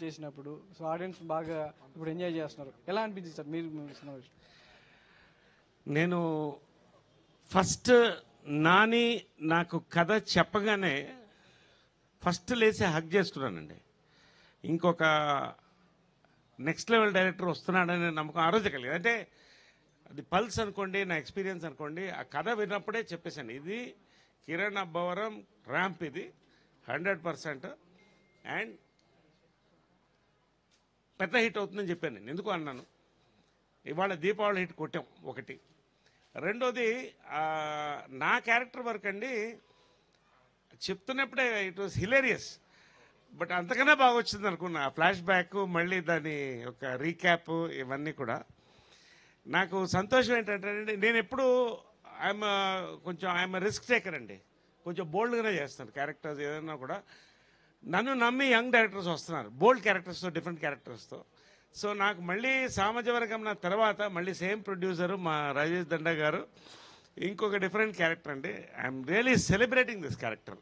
చేసినప్పుడు so audience బాగా ఇప్పుడు ఎంజాయ్ చేస్తున్నారు. ఎలా అనిపించింది సార్ మీరు సినిమా చూసి? నేను ఫస్ట్ నాని నాకు కథ చెప్పగానే ఫస్ట్ లేచి హగ్ చేసుకున్నానండి. ఇంకొక నెక్స్ట్ లెవెల్ డైరెక్టర్ వస్తున్నాడనే నమ్మకం ఆ రోజు కలిగింది. అంటే అది పల్స్ అనుకోండి, నా ఎక్స్పీరియన్స్ అనుకోండి. ఆ కథ విన్నప్పుడే చెప్పేశాను, ఇది కిరణ్ అబ్బవరం ర్యాంప్, ఇది 100% అండ్ పెద్ద హిట్ అవుతుందని చెప్పాను నేను. ఎందుకు అన్నాను, ఇవాళ దీపావళి హిట్ కొట్టాం ఒకటి. రెండోది నా క్యారెక్టర్ వర్క్ అండి, చెప్తున్నప్పుడే ఇట్ వాజ్ హిలేరియస్. బట్ అంతకన్నా బాగా వచ్చింది అనుకున్నా. ఫ్లాష్ బ్యాక్, మళ్ళీ దాని ఒక రీక్యాప్, ఇవన్నీ కూడా నాకు సంతోషం. ఏంటంటే నేను ఎప్పుడు ఐఎమ్ రిస్క్ టేకర్ అండి. కొంచెం బోల్డ్గానే చేస్తాను క్యారెక్టర్స్ ఏదైనా కూడా. నన్ను నమ్మి యంగ్ డైరెక్టర్స్ వస్తున్నారు, బోల్డ్ క్యారెక్టర్స్తో, డిఫరెంట్ క్యారెక్టర్స్తో. సో నాకు మళ్ళీ సామాజవర్గం తర్వాత మళ్ళీ సేమ్ ప్రొడ్యూసరు మా రాజేష్ దండా గారు ఇంకొక డిఫరెంట్ క్యారెక్టర్ అండి. I'm really celebrating this character.